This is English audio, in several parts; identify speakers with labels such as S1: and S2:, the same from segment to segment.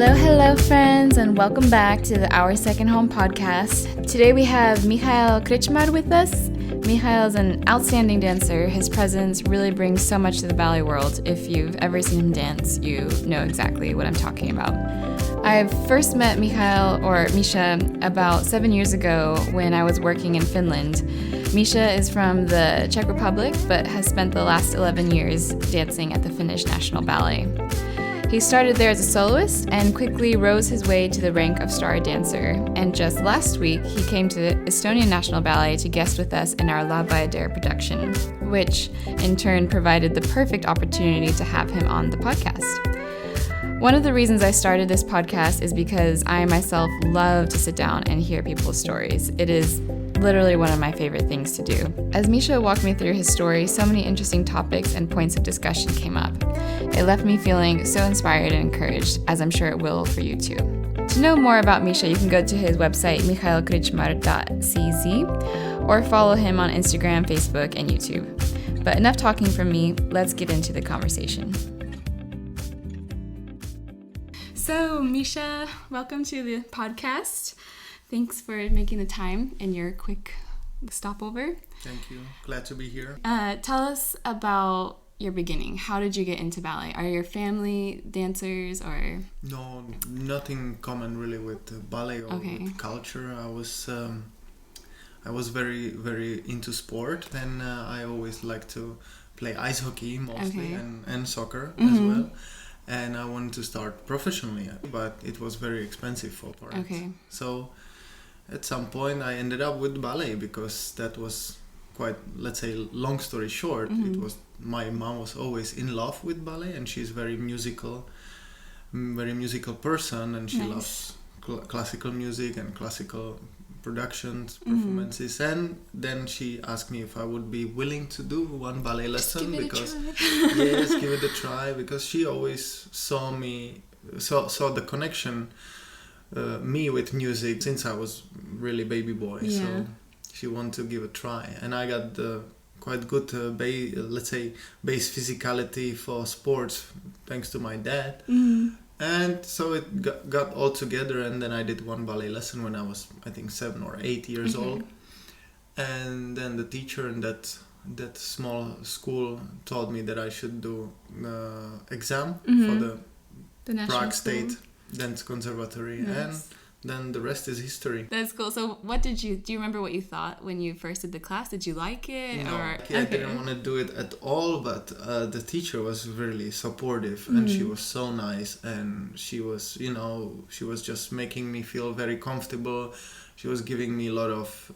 S1: Hello, friends, and welcome back to the Our Second Home podcast. Today we have Michal Krčmář with us. Michal is an outstanding dancer. His presence really brings so much to the ballet world. If you've ever seen him dance, you know exactly what I'm talking about. I first met Michal, or Misha, about 7 years ago when I was working in Finland. Misha is from the Czech Republic, but has spent the last 11 years dancing at the Finnish National Ballet. He started there as a soloist and quickly rose his way to the rank of star dancer. And just last week, he came to the Estonian National Ballet to guest with us in our Bayadere production, which in turn provided the perfect opportunity to have him on the podcast. One of the reasons I started this podcast is because I myself love to sit down and hear people's stories. It is literally one of my favorite things to do. As Misha walked me through his story, so many interesting topics and points of discussion came up. It left me feeling so inspired and encouraged, as I'm sure it will for you too. To know more about Misha, you can go to his website, michalkrčmar.cz, or follow him on Instagram, Facebook, and YouTube. But enough talking from me, let's get into the conversation. So, Misha, welcome to the podcast. Thanks for making the time and your quick stopover.
S2: Thank you. Glad to be here.
S1: Tell us about your beginning. How did you get into ballet? Are your family dancers or?
S2: No, nothing common really with ballet or with culture. I was very, very into sport, and I always liked to play ice hockey mostly and soccer as well. And I wanted to start professionally, but it was very expensive for parents. So at some point I ended up with ballet because that was quite, let's say, long story short, it was my mom was always in love with ballet, and she's very musical person, and she loves classical music and classical productions, performances, and then she asked me if I would be willing to do one ballet lesson because yes, give it a try, because she always saw the connection me with music since I was really baby boy. So she wanted to give a try, and I got the quite good base physicality for sports thanks to my dad. And so it got all together, and then I did one ballet lesson when I was, I think, 7 or 8 years old. And then the teacher in that small school told me that I should do exam for the Prague State Dance Conservatory. Nice. And then the rest is history.
S1: That's cool. So do you remember what you thought when you first did the class? Did you like it?
S2: No, I didn't want to do it at all, but the teacher was really supportive, and she was so nice, and she was just making me feel very comfortable. She was giving me a lot of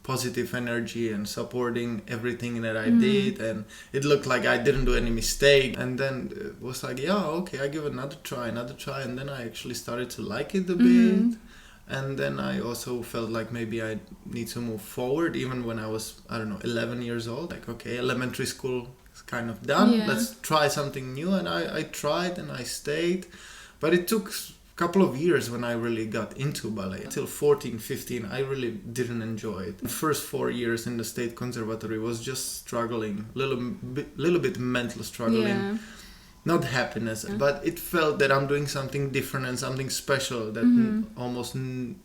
S2: positive energy and supporting everything that I did, and it looked like I didn't do any mistake. And then it was like, I give another try, and then I actually started to like it a bit. And then I also felt like maybe I need to move forward, even when I was, 11 years old. Like, elementary school is kind of done, let's try something new. And I tried, and I stayed, but it took couple of years when I really got into ballet. Until 14, 15, I really didn't enjoy it. The first 4 years in the State Conservatory was just struggling, little bit mental struggling, not happiness, but it felt that I'm doing something different and something special that almost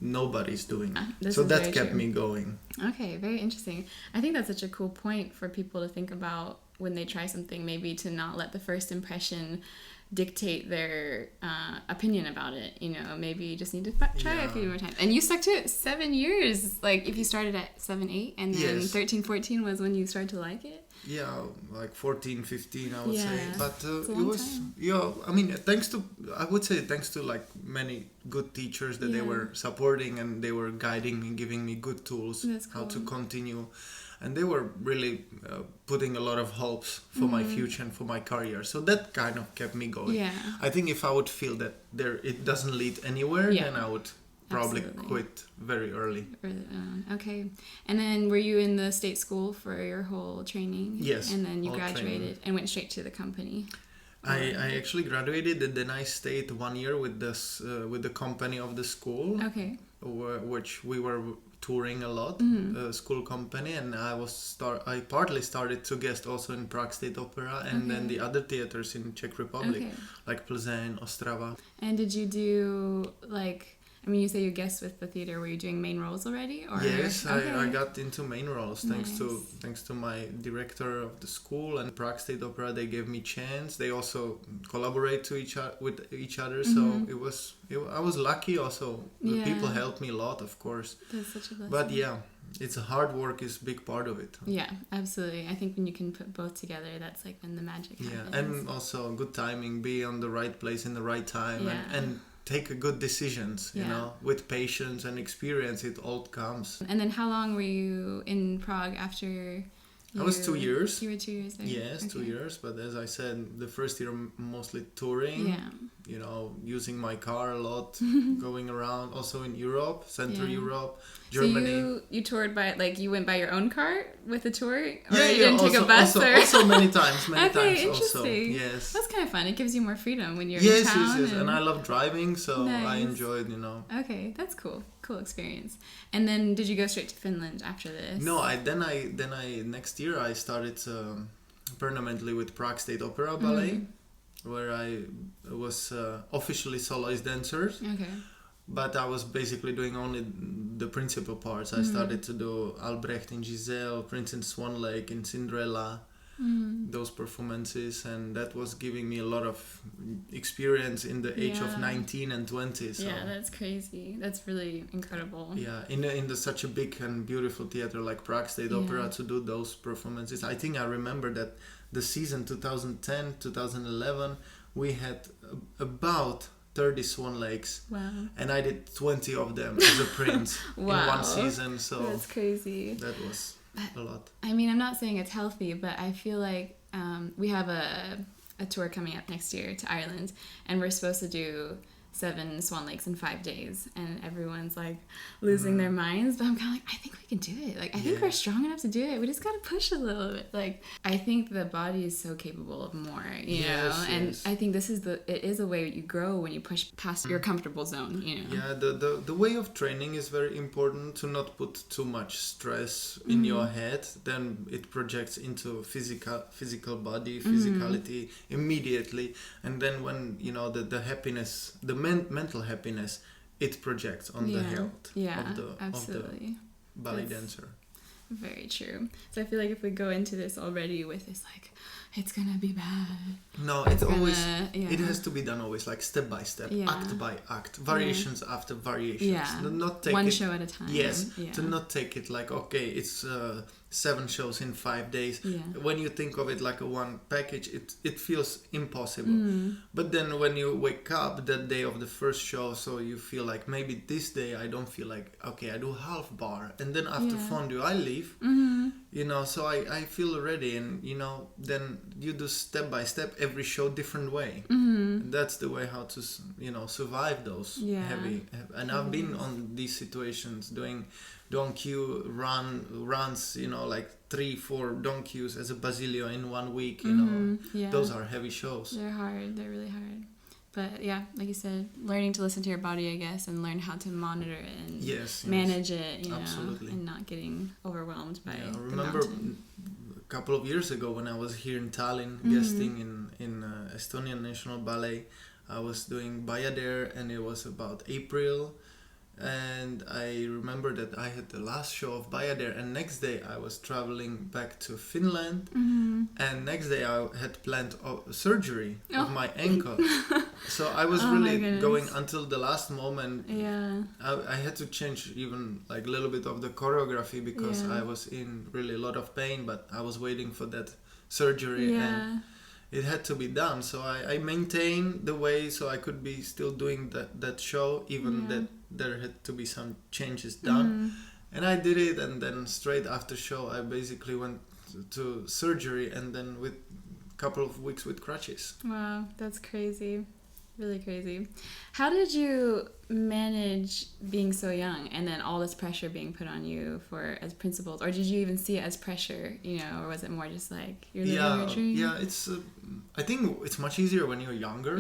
S2: nobody's doing. So that kept me going.
S1: Okay, very interesting. I think that's such a cool point for people to think about when they try something, maybe to not let the first impression dictate their opinion about it. Maybe you just need to try it a few more times. And you stuck to it 7 years. Like, if you started at 7, 8, and then 13, 14 was when you started to like it?
S2: Yeah, like 14, 15, I would say. But it was, thanks to like many good teachers that they were supporting, and they were guiding me, giving me good tools how to continue. And they were really putting a lot of hopes for my future and for my career. So that kind of kept me going. Yeah. I think if I would feel that it doesn't lead anywhere, then I would probably quit very early.
S1: Okay. And then were you in the state school for your whole training?
S2: Yes.
S1: And then you graduated and went straight to the company?
S2: I actually graduated, and then I stayed 1 year with the company of the school.
S1: Okay.
S2: which we were touring a lot, school company, and I partly started to guest also in Prague State Opera and then the other theaters in Czech Republic, like Plzeň, Ostrava.
S1: And did you do you say you guest with the theater. Were you doing main roles already? Or?
S2: Yes, I got into main roles thanks to my director of the school and Prague State Opera. They gave me chance. They also collaborate with each other. So I was lucky. Also, the people helped me a lot, of course.
S1: That's such a blessing.
S2: But yeah, it's hard work is a big part of it.
S1: Yeah, absolutely. I think when you can put both together, that's like when the magic happens.
S2: Yeah, and also good timing, be on the right place in the right time, and take good decisions, you know, with patience and experience, it all comes.
S1: And then how long were you in Prague after?
S2: I was 2 years.
S1: You were 2 years there?
S2: Yes, 2 years. But as I said, the first year mostly touring, you know, using my car a lot, going around, also in Europe, Central Europe, Germany.
S1: So you toured you went by your own car with a tour? Or
S2: you
S1: didn't take a bus?
S2: Also many times
S1: interesting.
S2: also. Yes.
S1: That's kind of fun. It gives you more freedom when you're in town.
S2: Yes. And I love driving, so I enjoyed, you know.
S1: Okay, that's cool. Cool experience. And then did you go straight to Finland after this?
S2: No, next year I started permanently with Prague State Opera Ballet, where I was officially soloist dancer. Okay. But I was basically doing only the principal parts. I started to do Albrecht in Giselle, Princess Swan Lake in Cinderella, those performances, and that was giving me a lot of experience in the age of 19 and 20. So.
S1: Yeah, that's crazy. That's really incredible.
S2: Yeah, in such a big and beautiful theater like Prague State Opera to do those performances. I think I remember that the season 2010-2011 we had about 30 Swan Lakes. Wow. And I did 20 of them as a prince in one season. So
S1: that's crazy.
S2: That was a lot.
S1: I mean, I'm not saying it's healthy, but I feel like we have a tour coming up next year to Ireland, and we're supposed to do 7 Swan Lakes in 5 days, and everyone's like losing their minds, but I'm kind of like, I think we can do it. Like, I think we're strong enough to do it. We just got to push a little bit. Like, I think the body is so capable of more, you know, and I think it is a way you grow when you push past your comfortable zone, you know.
S2: Yeah, the way of training is very important, to not put too much stress in your head. Then it projects into physical body, physicality immediately, and then when, you know, the happiness, the mental happiness, it projects on the health of the ballet dancer.
S1: Very true. So I feel like if we go into this already with this like, it's gonna be bad.
S2: No, it has to be done always like step by step, act by act, variations after variations.
S1: Yeah.
S2: Not take
S1: one show at a time.
S2: Yes. Yeah. To not take it like, okay, it's 7 shows in 5 days. Yeah. When you think of it like a one package, it feels impossible. But then when you wake up that day of the first show, so you feel like maybe this day I don't feel like, okay, I do half bar, and then after fondue I leave. You know, so I feel ready, and you know, then you do step by step every show different way. That's the way how to, you know, survive those heavy. And I've been on these situations doing donkey runs, you know, like 3-4 donkeys as a Basilio in 1 week, you know. Those are heavy shows.
S1: They're hard. They're really hard. But yeah, like you said, learning to listen to your body, I guess, and learn how to monitor it and manage it, you know, and not getting overwhelmed by
S2: I remember a couple of years ago when I was here in Tallinn guesting in Estonian National Ballet. I was doing Bayadere, and it was about April. And I remember that I had the last show of Bayadere, and next day I was traveling back to Finland, and next day I had planned surgery of my ankle. So I was really going until the last moment. I had to change even like a little bit of the choreography because I was in really a lot of pain, but I was waiting for that surgery and it had to be done. So I maintained the way so I could be still doing that show, even that there had to be some changes done. And I did it, and then straight after show I basically went to surgery, and then with a couple of weeks with crutches.
S1: Wow, that's crazy. Really crazy. How did you manage being so young and then all this pressure being put on you as principals? Or did you even see it as pressure, you know, or was it more just like you're living your dream?
S2: Yeah, it's I think it's much easier when you're younger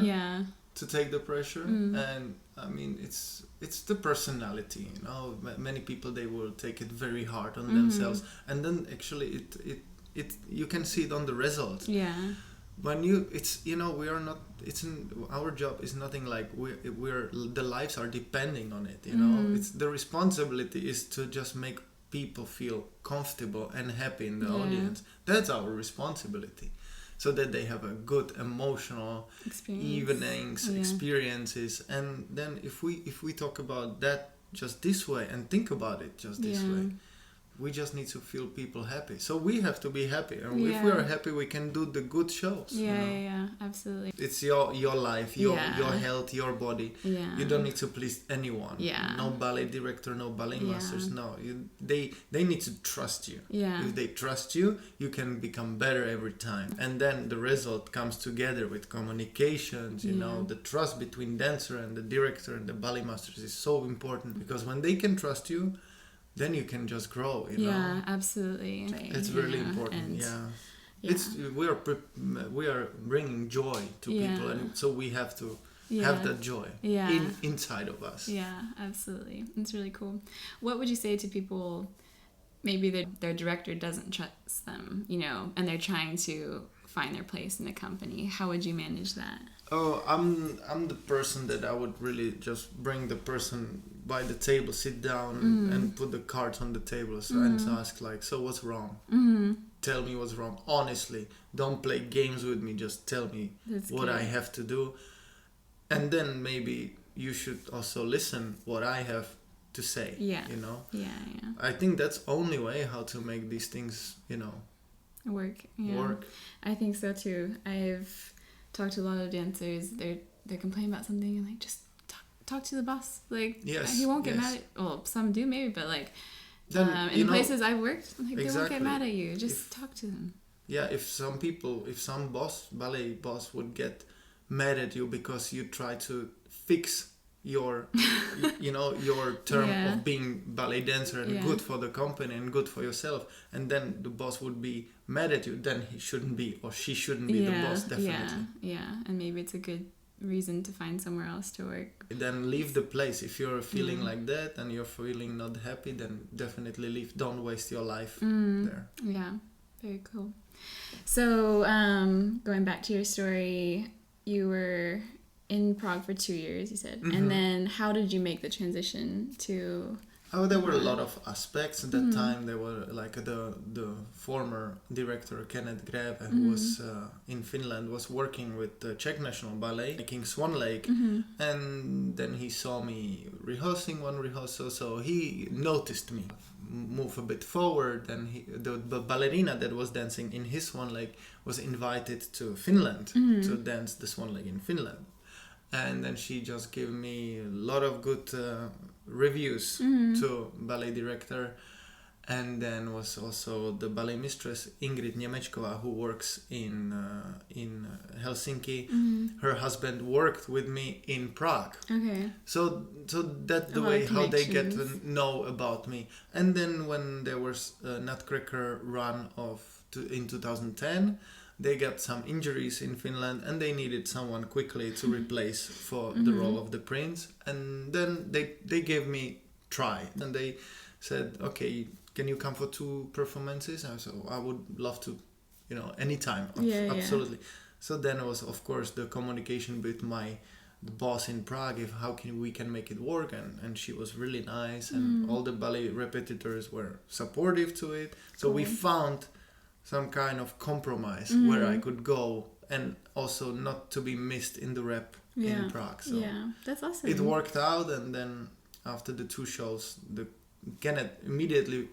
S2: to take the pressure. And I mean, it's the personality, you know. Many people, they will take it very hard on themselves, and then actually it you can see it on the results.
S1: Yeah.
S2: When we are not. Our job is nothing like we're the lives are depending on it. You know, it's the responsibility is to just make people feel comfortable and happy in the audience. That's our responsibility. So that they have a good emotional evenings, experiences, and then if we talk about that just this way and think about it just this way, we just need to feel people happy. So we have to be happy, and if we are happy, we can do the good shows.
S1: Yeah, absolutely.
S2: It's your life, your health, your body. Yeah. You don't need to please anyone.
S1: Yeah.
S2: No ballet director, no ballet masters. No, they need to trust you.
S1: Yeah.
S2: If they trust you, you can become better every time. And then the result comes together with communications. You know, the trust between dancer and the director and the ballet masters is so important, because when they can trust you, then you can just grow, you know.
S1: Yeah, absolutely.
S2: It's really important. It's we are bringing joy to people, and so we have to have that joy inside of us.
S1: Yeah, absolutely. It's really cool. What would you say to people, maybe their director doesn't trust them, you know, and they're trying to find their place in the company? How would you manage that?
S2: Oh, I'm the person that I would really just bring the person by the table, sit down and put the cards on the table and ask like, so what's wrong? Tell me what's wrong. Honestly, don't play games with me. Just tell me what I have to do. And then maybe you should also listen what I have to say. Yeah. You know?
S1: Yeah.
S2: I think that's only way how to make these things, you know,
S1: work. I think so too. I've talked to a lot of dancers. They're complaining about something and like, just talk to the boss. Like, he won't get mad at. Well, some do maybe, but like then, in places I've worked, like they won't get mad at you. Just talk to them. Yeah, if some ballet boss would get mad at you because you try to fix your your term of being ballet dancer and good for the company and good for yourself, and then the boss would be mad at you, then he shouldn't be or she shouldn't be the boss, definitely. And maybe it's a good reason to find somewhere else to work. Then leave the place. If you're feeling like that and you're feeling not happy, then definitely leave. Don't waste your life there. Yeah, very cool. So going back to your story, you were in Prague for 2 years, you said. And then how did you make the transition to...
S2: Oh, there were a lot of aspects at that time. There were like the former director, Kenneth Greve, who was in Finland, was working with the Czech National Ballet, making Swan Lake. And then he saw me rehearsing one rehearsal, so he noticed me move a bit forward, and the ballerina that was dancing in his Swan Lake was invited to Finland to dance the Swan Lake in Finland. And then she just gave me a lot of good reviews to ballet director. And then was also the ballet mistress Ingrid Nemečková, who works in Helsinki. Her husband worked with me in Prague. Okay. So that's the way how they get to know about me. And then when there was a Nutcracker run in 2010, they got some injuries in Finland and they needed someone quickly to replace for the role of the prince. And then they gave me try, and they said, okay, can you come for 2 performances? I said, I would love to, anytime. Absolutely. So then it was, of course, the communication with the boss in Prague, how we can make it work, and she was really nice, and all the ballet repetitors were supportive to it. So we found some kind of compromise where I could go and also not to be missed in the rep in Prague. So
S1: that's awesome.
S2: It worked out, and then after the 2 shows, Kenneth immediately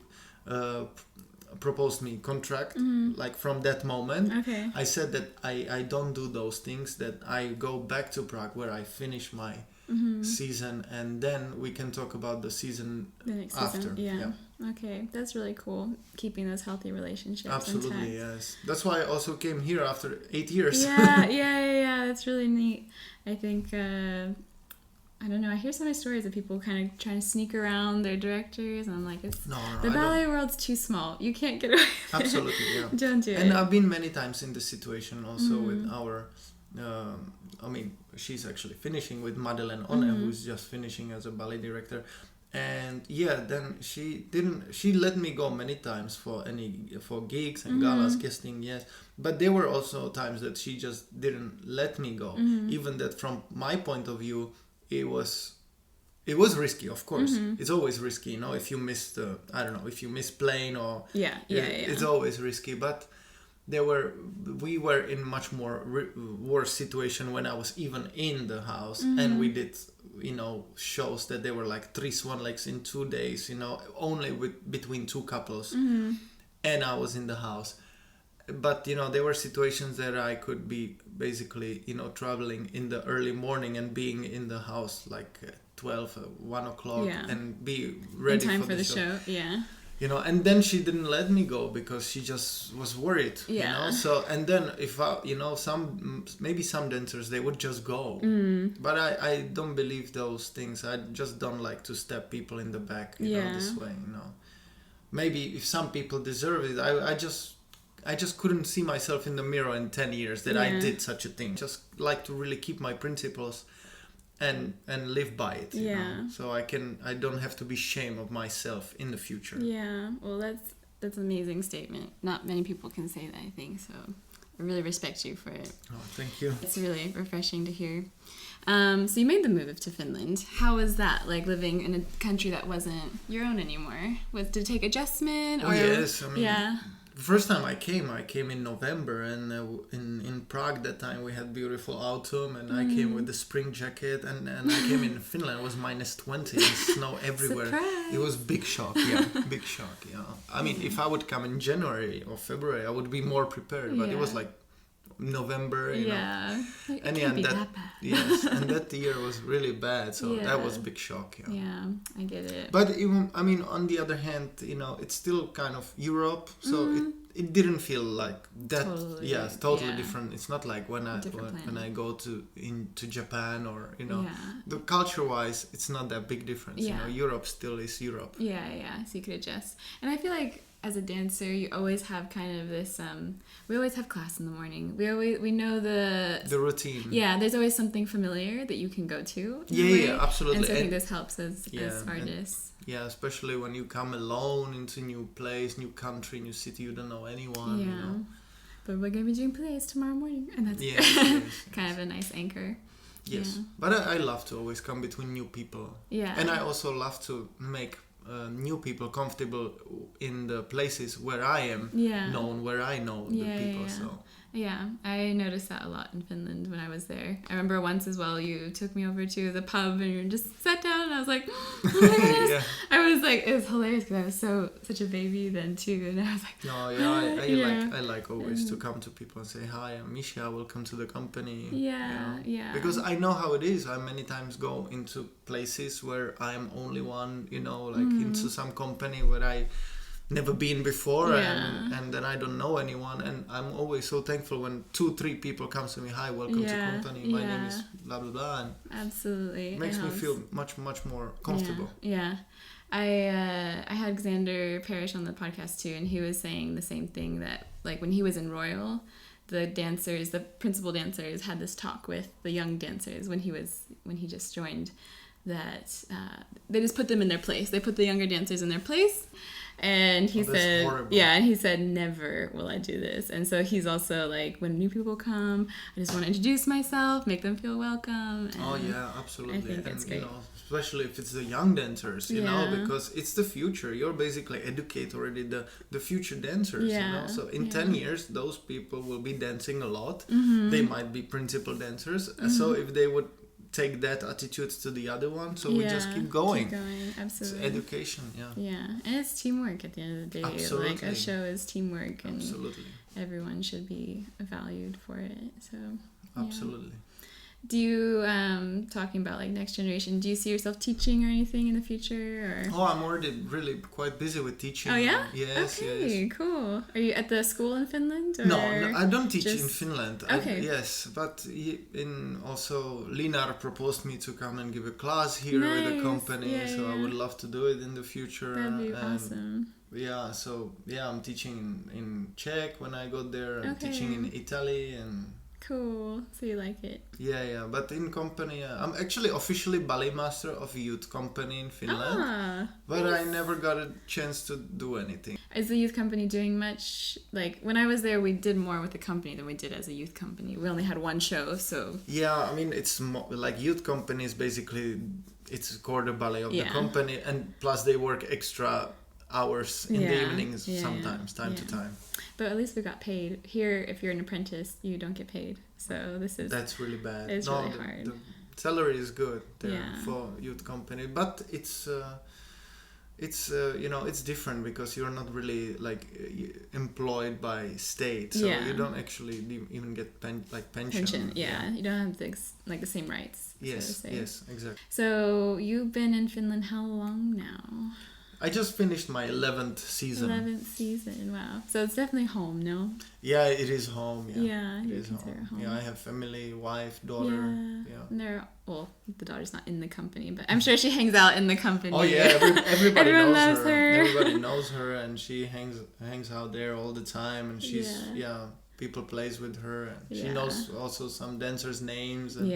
S2: proposed me contract. Like from that moment, I said that I don't do those things, that I go back to Prague where I finish my season, and then we can talk about the season after.
S1: Okay, that's really cool, keeping those healthy relationships.
S2: Absolutely, yes. That's why I also came here after 8 years.
S1: Yeah, that's really neat. I think I don't know, I hear so many stories of people kind of trying to sneak around their directors, and I'm like, the ballet world's too small. You can't get away with
S2: Absolutely,
S1: Don't do it.
S2: And I've been many times in this situation also with our I mean, she's actually finishing with Madeleine One, who's just finishing as a ballet director. And then she let me go many times for gigs and galas, guesting, yes. But there were also times that she just didn't let me go. Even that from my point of view, it was risky, of course. It's always risky, if you miss if you miss plane or... It's always risky, but we were in much more worse situation when I was even in the house, and we did shows that they were like 3 swan lakes in 2 days, only between 2 couples, and I was in the house. But there were situations that I could be basically traveling in the early morning and being in the house like 12 1 o'clock and be ready
S1: in time
S2: for the show. And then she didn't let me go because she just was worried. So, and then if maybe some dancers, they would just go, but I don't believe those things. I just don't like to stab people in the back this way. Maybe if some people deserve it, I just couldn't see myself in the mirror in 10 years that I did such a thing. Just like to really keep my principles and live by it, so I don't have to be ashamed of myself in the future.
S1: Well, that's an amazing statement. Not many people can say that, I think, so I really respect you for it.
S2: Oh, thank you.
S1: It's really refreshing to hear. So you made the move to Finland. How was that, like living in a country that wasn't your own anymore? Did it take adjustment? Or...
S2: yes, I mean, the first time I came in November, and in Prague that time we had beautiful autumn, and I came with the spring jacket, and I came in Finland, it was -20 and snow everywhere.
S1: Surprise.
S2: It was big shock, big shock, I mean, if I would come in January or February, I would be more prepared, but it was like November, you know.
S1: Like,
S2: and
S1: it can't be that bad.
S2: Yes, and that year was really bad, so that was big shock.
S1: I get it.
S2: But even, I mean, on the other hand, it's still kind of Europe, so it didn't feel like that. Totally different. It's not like when I go to Japan or the culture-wise, it's not that big difference. Europe still is Europe.
S1: So you could adjust, and I feel like, as a dancer, you always have kind of this, we always have class in the morning. We know the
S2: routine.
S1: There's always something familiar that you can go to.
S2: Absolutely.
S1: And so I think this helps as artists.
S2: Especially when you come alone into new place, new country, new city, you don't know anyone.
S1: But we're going to be doing plays tomorrow morning, and that's kind of a nice anchor.
S2: Yes, but I love to always come between new people. And I also love to make new people comfortable in the places where I am known, where I know the people. So
S1: I noticed that a lot in Finland when I was there. I remember once as well, you took me over to the pub and you just sat down, and I was like, oh my goodness. I was like, it was hilarious because I was such a baby then too, and I was like,
S2: I like always to come to people and say, hi, I'm Michal, welcome to the company. Because I know how it is. I many times go into places where I'm only one, into some company where I never been before, and then I don't know anyone, and I'm always so thankful when 2-3 people come to me, hi, welcome to company, my name is blah blah blah, and
S1: absolutely
S2: it makes me feel much more comfortable.
S1: I had Xander Parrish on the podcast too, and he was saying the same thing, that like when he was in Royal, the principal dancers had this talk with the young dancers when he just joined, that they just put them in their place. They put the younger dancers in their place. And he said, and he said, never will I do this. And so he's also like, when new people come, I just want to introduce myself, make them feel welcome. And
S2: absolutely.
S1: I think it's great.
S2: Especially if it's the young dancers, because it's the future. You're basically educate already the future dancers, So in 10 years, those people will be dancing a lot. They might be principal dancers. So if they would take that attitude to the other one, so we just keep going.
S1: Absolutely.
S2: It's education,
S1: and it's teamwork at the end of the day.
S2: Absolutely.
S1: Like a show is teamwork, and
S2: absolutely,
S1: everyone should be valued for it. So
S2: absolutely.
S1: Do you, talking about like next generation, do you see yourself teaching or anything in the future? Or?
S2: I'm already really quite busy with teaching.
S1: Oh yeah?
S2: Yes,
S1: okay, cool. Are you at the school in Finland? Or
S2: no, I don't teach in Finland.
S1: Okay.
S2: Yes, but also Linar proposed me to come and give a class here with the company, so I would love to do it in the future.
S1: That'd be awesome.
S2: I'm teaching in Czech when I got there. I'm teaching in Italy and
S1: Cool. So you like it?
S2: Yeah. But in company, I'm actually officially ballet master of a youth company in Finland. But
S1: nice.
S2: I never got a chance to do anything.
S1: Is the youth company doing much? Like when I was there, we did more with the company than we did as a youth company. We only had one show, so.
S2: Yeah, I mean, it's like youth companies basically, it's quarter ballet of the company, and plus they work extra hours in the evenings sometimes, time to time.
S1: But at least we got paid. Here, if you're an apprentice, you don't get paid. So that's
S2: really bad.
S1: It's really hard.
S2: The salary is good there for youth company, but it's it's different because you're not really like employed by state, so you don't actually even get pension.
S1: You don't have the same rights.
S2: Yes, exactly.
S1: So you've been in Finland how long now?
S2: I just finished my 11th season.
S1: 11th season, wow. So it's definitely home, no?
S2: Yeah, it is home,
S1: Yeah,
S2: it is home. Yeah, I have family, wife, daughter. Yeah.
S1: And the daughter's not in the company, but I'm sure she hangs out in the company.
S2: Oh yeah, everybody
S1: Everyone
S2: knows
S1: loves
S2: her. Everybody knows her, and she hangs out there all the time, and she's people plays with her, and she knows also some dancers' names. And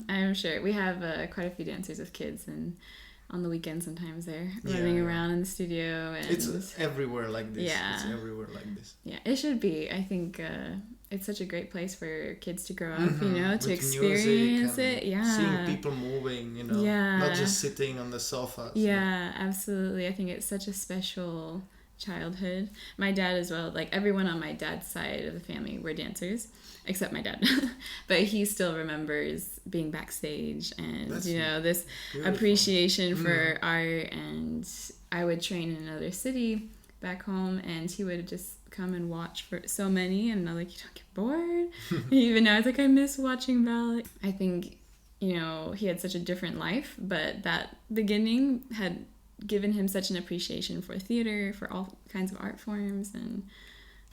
S1: I'm sure. We have quite a few dancers with kids, and on the weekend sometimes they're running around in the studio. And
S2: it's everywhere like this. It's everywhere like this.
S1: Yeah, it should be. I think it's such a great place for kids to grow up, to with experience it.
S2: Seeing people moving, not just sitting on the sofa.
S1: Yeah, absolutely. I think it's such a special childhood. My dad as well, like everyone on my dad's side of the family were dancers, except my dad. But he still remembers being backstage and this beautiful appreciation for art. And I would train in another city back home, and he would just come and watch for so many, and I'm like, you don't get bored? Even now it's like I miss watching ballet. I think he had such a different life, but that beginning had given him such an appreciation for theater, for all kinds of art forms, and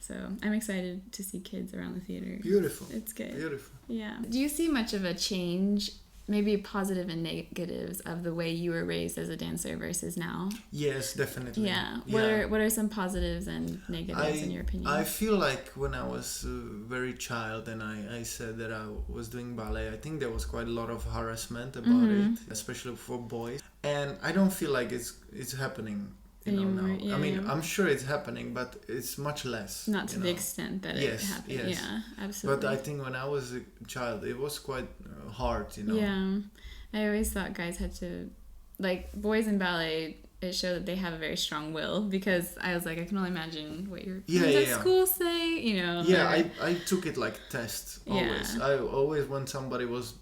S1: so I'm excited to see kids around the theater.
S2: Beautiful.
S1: It's good.
S2: Beautiful.
S1: Yeah. Do you see much of a change, maybe positive and negatives, of the way you were raised as a dancer versus now?
S2: Yes, definitely.
S1: Yeah. What are some positives and negatives in your opinion?
S2: I feel like when I was a very child and I said that I was doing ballet, I think there was quite a lot of harassment about it, especially for boys. And I don't feel like it's happening now.
S1: Yeah,
S2: I mean, I'm sure it's happening, but it's much less.
S1: Not to the extent that it happened.
S2: Yes.
S1: Yeah, absolutely.
S2: But I think when I was a child, it was quite hard,
S1: Yeah. I always thought guys had to, like, boys in ballet, it showed that they have a very strong will, because I was like, I can only imagine what your friends at school say,
S2: Yeah, I took it like test, always. I always, when somebody was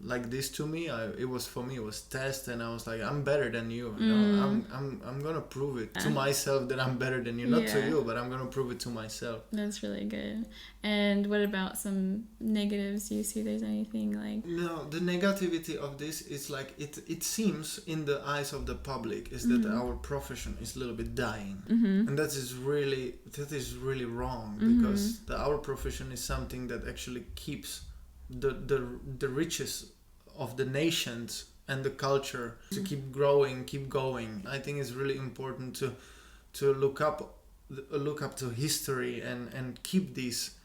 S2: like this to me, it was test, and I was like, I'm better than you. I'm gonna prove it to myself that I'm better than you, not to you, but I'm gonna prove it to myself.
S1: That's really good. And what about some negatives? Do you see there's anything like?
S2: No, the negativity of this is like it seems in the eyes of the public is that our profession is a little bit dying, and that is really wrong, because our profession is something that actually keeps the riches of the nations and the culture to keep growing, keep going. I think it's really important to look up to history and keep these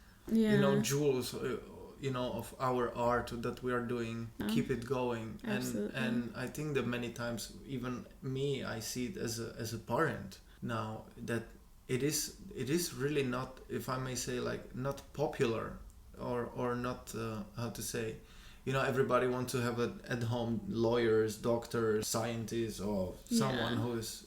S2: jewels of our art that we are doing, keep it going. And I think that many times, even me, I see it as a parent now, that it is really not, if I may say, like, not popular or not how to say, everybody wants to have at home lawyers, doctors, scientists, or someone who is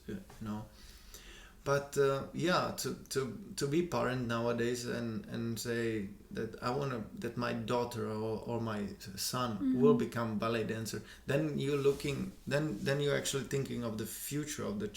S2: but to be parent nowadays and say that I want that my daughter or my son will become ballet dancer, then you're actually thinking of the future of the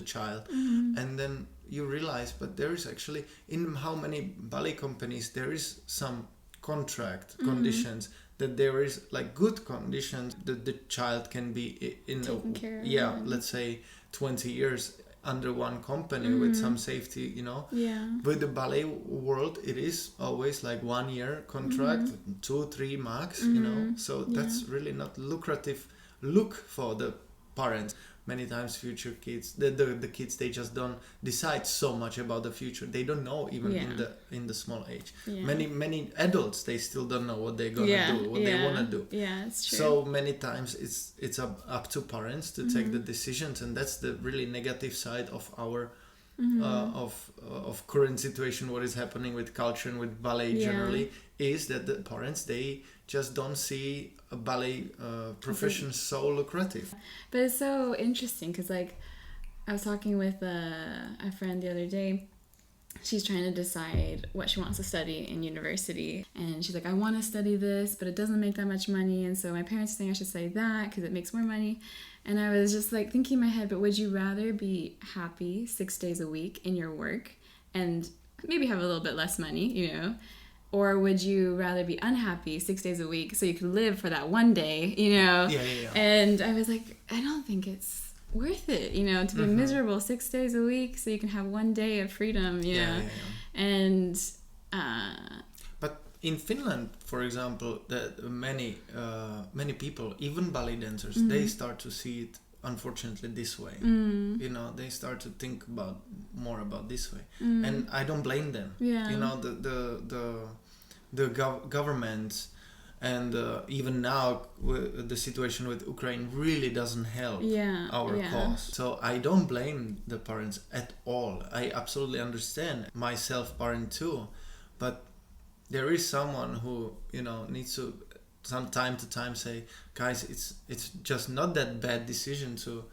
S2: child, and then you realize, but there is actually, in how many ballet companies there is some contract conditions, that there is like good conditions that the child can be in
S1: taken care of,
S2: let's say 20 years under one company with some safety, With the ballet world, it is always like 1 year contract, 2-3 max, so that's really not lucrative look for the parents. many times future kids, the kids, they just don't decide so much about the future. They don't know even in the small age. Many adults, they still don't know what they're gonna do, what they wanna do.
S1: Yeah, it's true.
S2: So many times it's up to parents to take the decisions, and that's the really negative side of our of current situation. What is happening with culture and with ballet generally is that the parents, they just don't see a ballet profession so lucrative.
S1: But it's so interesting because, like, I was talking with a friend the other day. She's trying to decide what she wants to study in university, and she's like, I want to study this, but it doesn't make that much money, and so my parents think I should study that because it makes more money. And I was just like thinking in my head, but would you rather be happy 6 days a week in your work and maybe have a little bit less money, you know? Or would you rather be unhappy 6 days a week so you could live for that one day, you know? And I was like, I don't think it's worth it, you know, to be miserable 6 days a week so you can have one day of freedom, you know? And
S2: but in Finland, for example, that many people, even ballet dancers, they start to see it, unfortunately, this way. You know, they start to think more about this way, and I don't blame them. You know, the government and even now the situation with Ukraine really doesn't help our cause. So I don't blame the parents at all. I absolutely understand, myself parent too, but there is someone who, you know, needs to some time to time say, guys, it's just not that bad decision to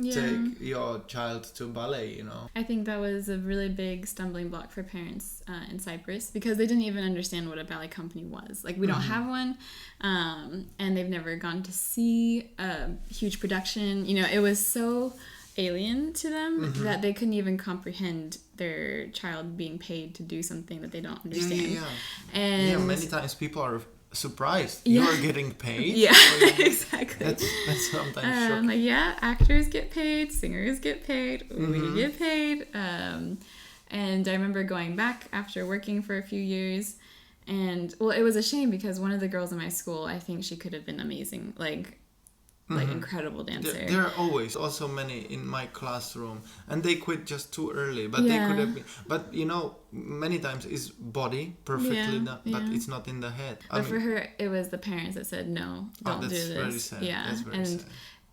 S2: take your child to ballet, you know.
S1: I think that was a really big stumbling block for parents in Cyprus because they didn't even understand what a ballet company was. Like, we don't have one, and they've never gone to see a huge production. You know, it was so alien to them that they couldn't even comprehend their child being paid to do something that they don't understand. And
S2: many times people are surprised you are getting paid.
S1: Exactly.
S2: That's sometimes shocking.
S1: Like, actors get paid, singers get paid, we get paid. And I remember going back after working for a few years, and well, it was a shame because one of the girls in my school, I think she could have been amazing, like incredible dancer.
S2: There are always also many in my classroom, and they quit just too early, but they could have been. But you know, many times it's body perfectly done, but it's not in the head.
S1: But for her, it was the parents that said, no, don't do this.
S2: Very sad. That's very sad.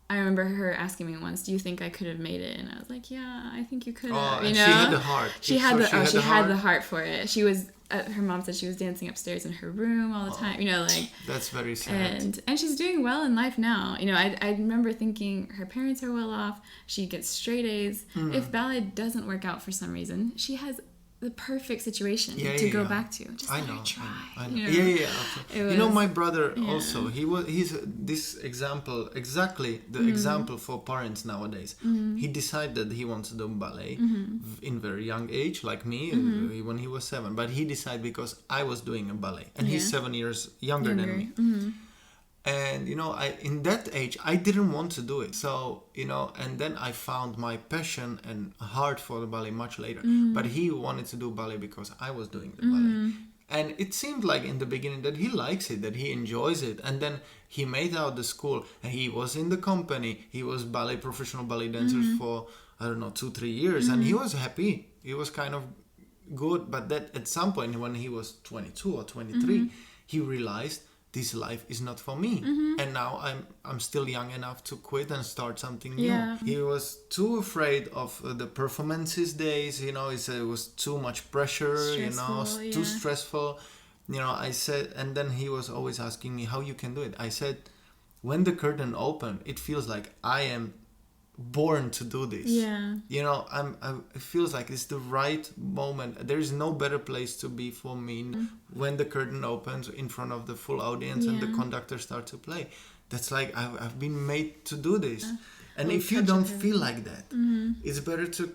S1: I remember her asking me once, do you think I could have made it? And I was like, yeah, I think you could have.
S2: Oh,
S1: you
S2: and
S1: know?
S2: she had the heart.
S1: She had the heart for it. She was, her mom said she was dancing upstairs in her room all the time, you know, like.
S2: That's very sad.
S1: And she's doing well in life now. You know, I remember thinking her parents are well off. She gets straight A's. If ballet doesn't work out for some reason, she has the perfect situation to go back to. Just let her try.
S2: I know.
S1: You know?
S2: You know, my brother also, he's this example, exactly the example for parents nowadays. He decided he wants to do ballet in very young age, like me, when he was 7. But he decided because I was doing a ballet, and he's 7 years younger than me. And, you know, in that age, I didn't want to do it. So, you know, and then I found my passion and heart for the ballet much later. But he wanted to do ballet because I was doing the ballet. And it seemed like in the beginning that he likes it, that he enjoys it. And then he made out the school, and he was in the company. He was professional ballet dancer for, I don't know, 2-3 years. And he was happy. He was kind of good. But that at some point when he was 22 or 23, he realized this life is not for me, and now I'm still young enough to quit and start something new. He was too afraid of the performances days, you know. It was too much pressure, too stressful, you know. I said, and then he was always asking me how you can do it. I said, when the curtain opened, it feels like I am born to do this. You know, it feels like it's the right moment. There is no better place to be for me when the curtain opens in front of the full audience and the conductor starts to play. That's like I've been made to do this. And if you don't feel like that, it's better to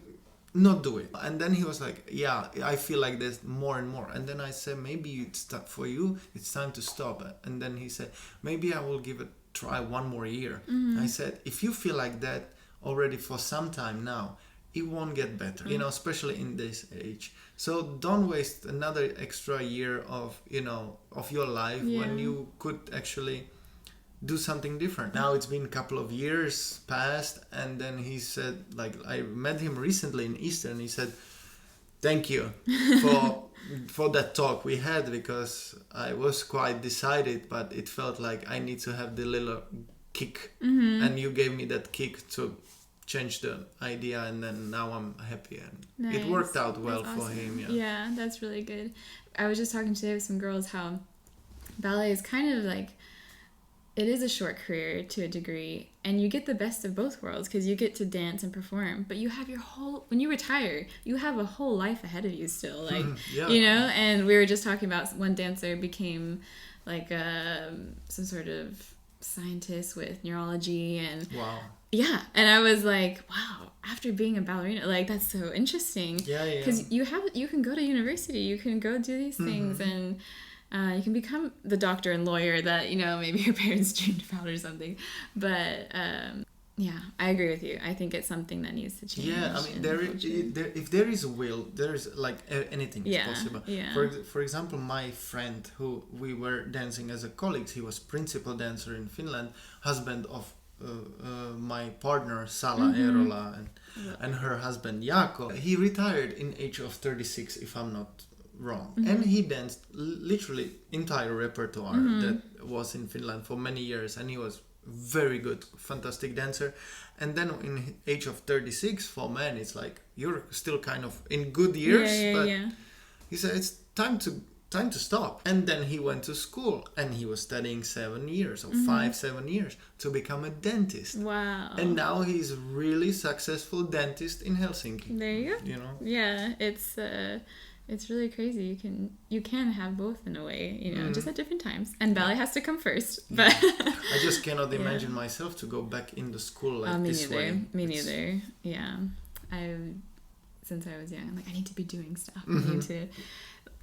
S2: not do it. And then he was like, yeah, I feel like this more and more. And then I said, maybe it's for you, it's time to stop. And then he said, maybe I will give it a try one more year. I said, if you feel like that already for some time now, it won't get better, you know, especially in this age. So don't waste another extra year of, you know, of your life when you could actually do something different. Now it's been a couple of years past, and then he said, like, I met him recently in Easter, and he said, thank you for that talk we had, because I was quite decided, but it felt like I need to have the little kick, and you gave me that kick to change the idea, and then now I'm happy, and it worked out well for him.
S1: Yeah, that's really good. I was just talking today with some girls how ballet is kind of like, it is a short career to a degree, and you get the best of both worlds because you get to dance and perform, but you have when you retire, you have a whole life ahead of you still, like, you know. And we were just talking about one dancer became like some sort of scientist with neurology, and
S2: wow.
S1: Yeah, and I was like, wow, after being a ballerina, like, that's so interesting.
S2: Yeah.
S1: Because you can go to university, you can go do these things, and you can become the doctor and lawyer that, you know, maybe your parents dreamed about or something. But yeah, I agree with you. I think it's something that needs to change.
S2: Yeah, I mean, if there is a will, there is, like, anything is possible.
S1: Yeah.
S2: For example, my friend who we were dancing as a colleague, he was principal dancer in Finland, husband of my partner Sala Eerola and her husband Jaakko. He retired in age of 36, if I'm not wrong, and he danced literally entire repertoire that was in Finland for many years, and he was very good, fantastic dancer. And then in age of 36, for men, it's like you're still kind of in good years, but he said it's time to stop. And then he went to school, and he was studying 7 years or 5-7 years to become a dentist.
S1: Wow.
S2: And now he's a really successful dentist in Helsinki.
S1: There you go.
S2: You know?
S1: Yeah, it's really crazy. You can have both in a way, you know, just at different times. And ballet has to come first. But
S2: I just cannot imagine myself to go back into school like this way.
S1: Me neither. Yeah. Since I was young, I'm like, I need to be doing stuff. I need to,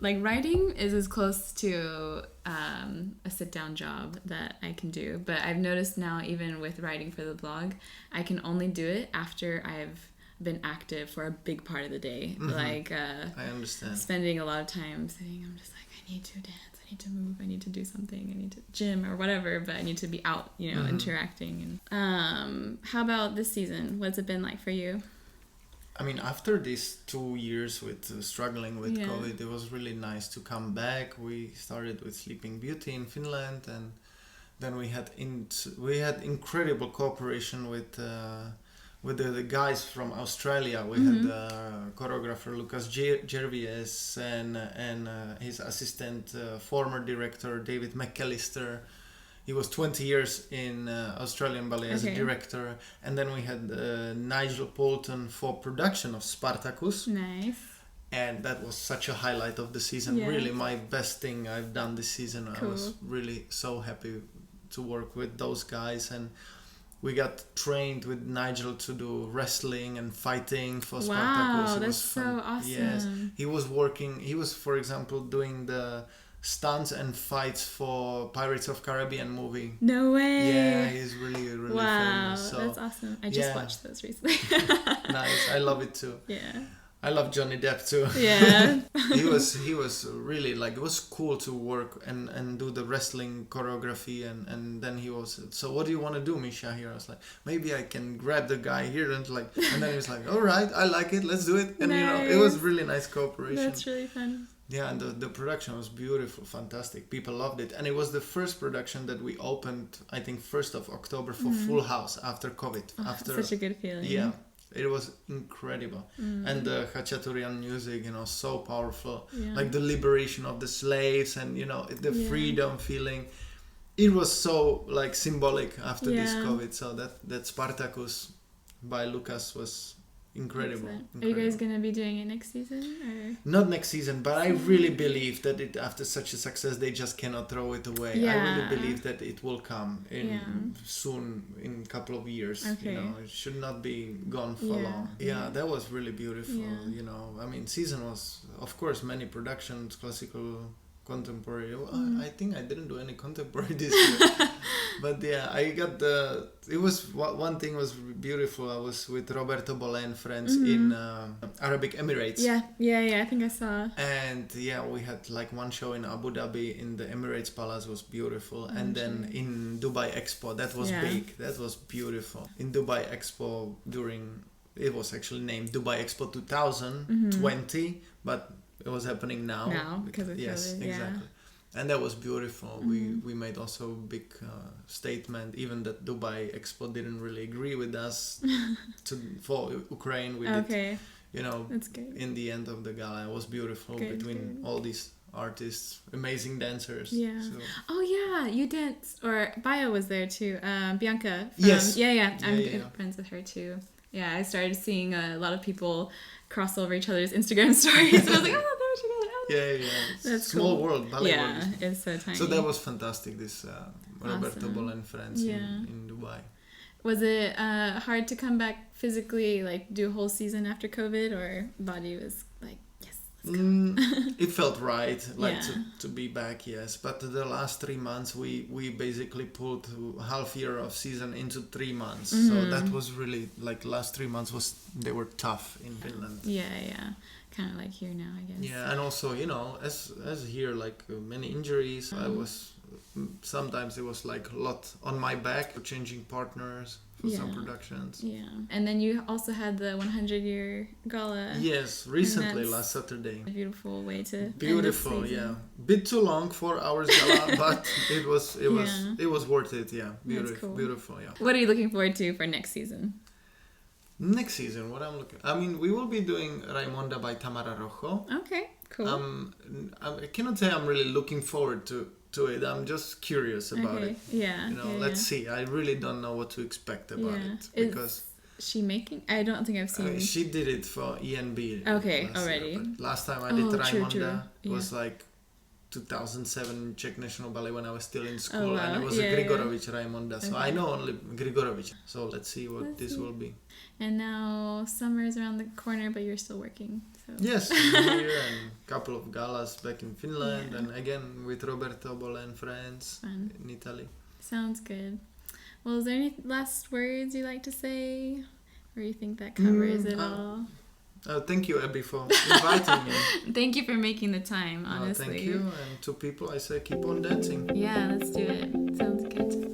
S1: like, writing is as close to a sit-down job that I can do. But I've noticed now, even with writing for the blog, I can only do it after I've been active for a big part of the day. Like,
S2: I understand.
S1: Spending a lot of time sitting, I'm just like, I need to dance, I need to move, I need to do something, I need to gym or whatever, but I need to be out, you know, interacting. And how about this season? What's it been like for you?
S2: I mean, after these 2 years with struggling with COVID, it was really nice to come back. We started with Sleeping Beauty in Finland, and then we had incredible cooperation with the guys from Australia. We had choreographer Lucas Gervies and his assistant, former director David McAllister. He was 20 years in Australian ballet as a director. And then we had Nigel Poulton for production of Spartacus. Nice. And that was such a highlight of the season. Yeah. Really my best thing I've done this season. Cool. I was really so happy to work with those guys. And we got trained with Nigel to do wrestling and fighting for Spartacus.
S1: Wow, that's so awesome.
S2: Yes. He was, for example, doing the stunts and fights for Pirates of Caribbean movie.
S1: No way.
S2: Yeah, he's really famous.
S1: Wow, so, that's awesome. I just watched those recently.
S2: Nice. I love it too.
S1: Yeah.
S2: I love Johnny Depp too.
S1: Yeah.
S2: he was really, like, it was cool to work and do the wrestling choreography, and then he was, so what do you want to do, Misha? Here I was like, maybe I can grab the guy here, and then he was like, all right, I like it, let's do it. And you know, it was really nice cooperation.
S1: That's really fun.
S2: Yeah, and the production was beautiful, fantastic. People loved it. And it was the first production that we opened, I think, 1st of October for full house after COVID.
S1: Such a good feeling.
S2: Yeah, it was incredible. And the Khachaturian music, you know, so powerful. Yeah. Like the liberation of the slaves and, you know, the freedom feeling. It was so, like, symbolic after this COVID. So that Spartacus by Lucas was incredible.
S1: Are you guys gonna be doing it next season, or
S2: not next season? But I really believe that after such a success, they just cannot throw it away. I really believe that it will come soon, in a couple of years. You know, it should not be gone for long. Yeah, that was really beautiful. You know, I mean, season was, of course, many productions, classical contemporary. I think I didn't do any contemporary this year. But yeah, I got it was, one thing was beautiful. I was with Roberto Bolle and friends in Arabic Emirates.
S1: Yeah, I think I saw.
S2: And yeah, we had like one show in Abu Dhabi in the Emirates Palace, was beautiful. And then in Dubai Expo, that was big. That was beautiful. In Dubai Expo it was actually named Dubai Expo 2020, but it was happening now
S1: because of
S2: yes,
S1: COVID,
S2: exactly. And that was beautiful. We made also a big statement, even that Dubai Expo didn't really agree with us for Ukraine. We did,
S1: that's good.
S2: in the end of the gala, it was beautiful between all these artists, amazing dancers.
S1: Yeah.
S2: So.
S1: Oh yeah, you danced, or Bio was there too. Bianca.
S2: Yes.
S1: Yeah. I'm good friends with her too. Yeah, I started seeing a lot of people cross over each other's Instagram stories. I was like, oh, there she goes.
S2: Yeah. That's small
S1: cool.
S2: world. Ballet world.
S1: It's so tiny.
S2: So that was fantastic. This Roberto Bolle and friends in Dubai.
S1: Was it hard to come back physically, like do a whole season after COVID, or body was like, yes, let's go?
S2: It felt right, to be back, yes. But the last 3 months, we basically pulled half year of season into 3 months. So that was really, like, last 3 months they were tough in Finland.
S1: Yeah. Kind of like here now, I guess.
S2: Yeah, and also, as here, like many injuries, sometimes it was like a lot on my back, changing partners for some productions.
S1: Yeah, and then you also had the 100-year gala.
S2: Yes, recently, last Saturday.
S1: A beautiful way to
S2: beautiful, yeah. Bit too long, 4 hours gala, but it was worth it. Yeah, beautiful, cool. Beautiful. Yeah.
S1: What are you looking forward to for next season?
S2: Next season, we will be doing Raimonda by Tamara Rojo.
S1: Okay, cool.
S2: I cannot say I'm really looking forward to it. I'm just curious about it.
S1: Yeah.
S2: Let's see. I really don't know what to expect about it, because
S1: is she making? I don't think I've seen.
S2: She did it for ENB.
S1: Okay, already.
S2: Last time I did Raimonda was like 2007 Czech National Ballet when I was still in school, and it was a Grigorovich Raimonda. So I know only Grigorovich. So let's see what this will be.
S1: And now summer is around the corner, but you're still working. So.
S2: Yes, here and a couple of galas back in Finland, and again with Roberto Bolle and friends in Italy.
S1: Sounds good. Well, is there any last words you'd like to say, or you think that covers it all?
S2: Thank you, Abby, for inviting me.
S1: Thank you for making the time, honestly.
S2: Thank you, and to people I say keep on dancing.
S1: Yeah, let's do it. Sounds good.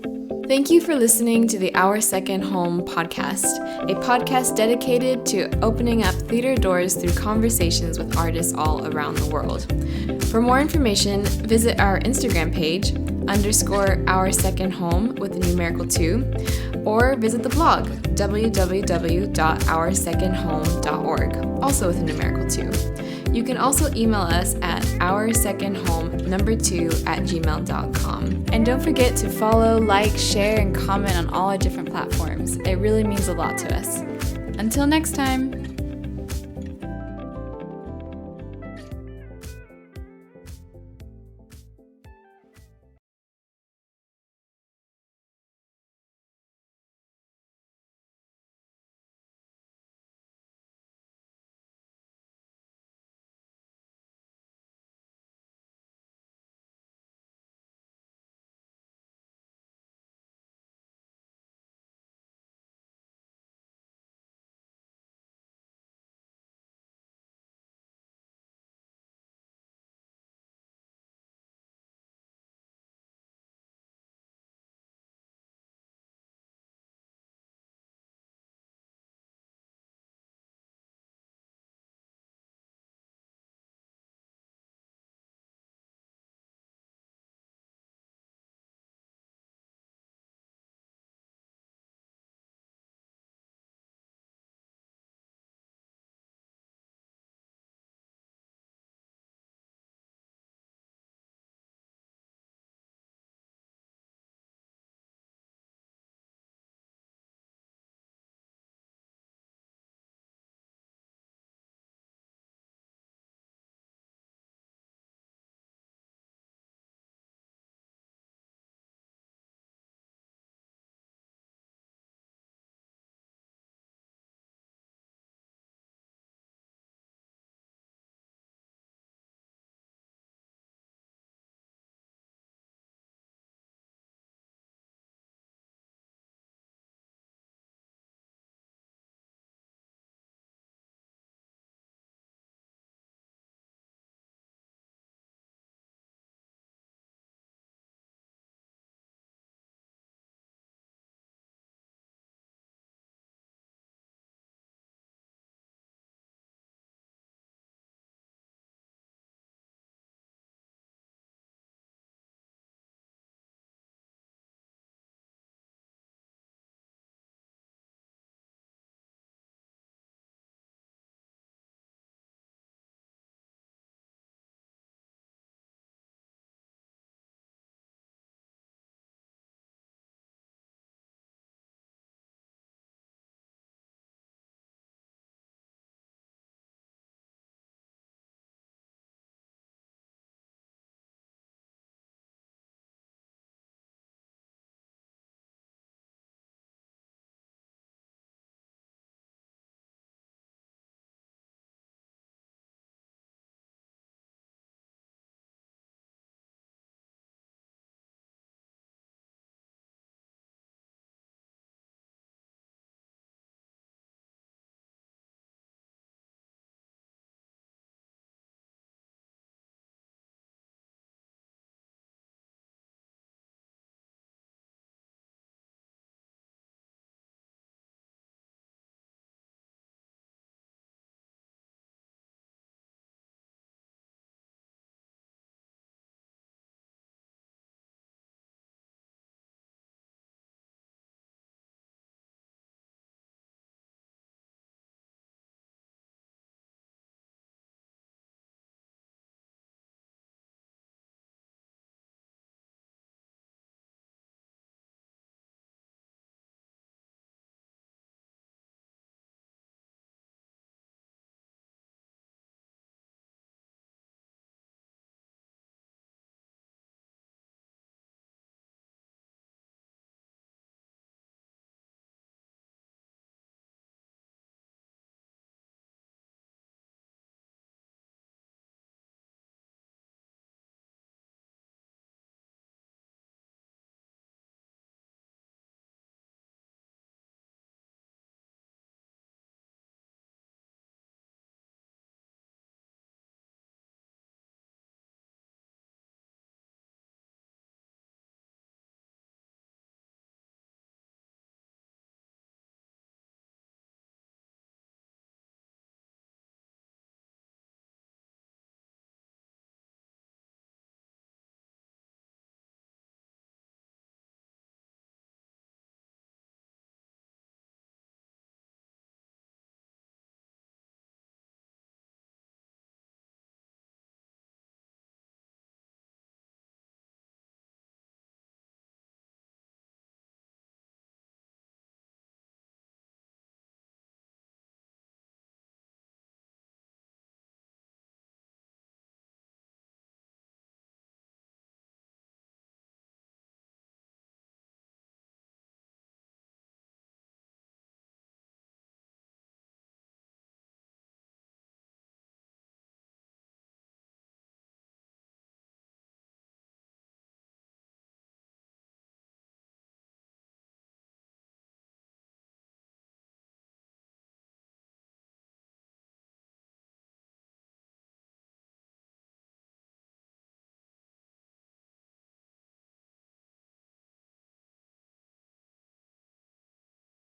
S3: Thank you for listening to the Our Second Home podcast, a podcast dedicated to opening up theater doors through conversations with artists all around the world. For more information, visit our Instagram page, _Our Second Home with the numerical 2, or visit the blog, www.oursecondhome.org, also with a numerical 2. You can also email us at oursecondhome2@gmail.com. And don't forget to follow, like, share, and comment on all our different platforms. It really means a lot to us. Until next time.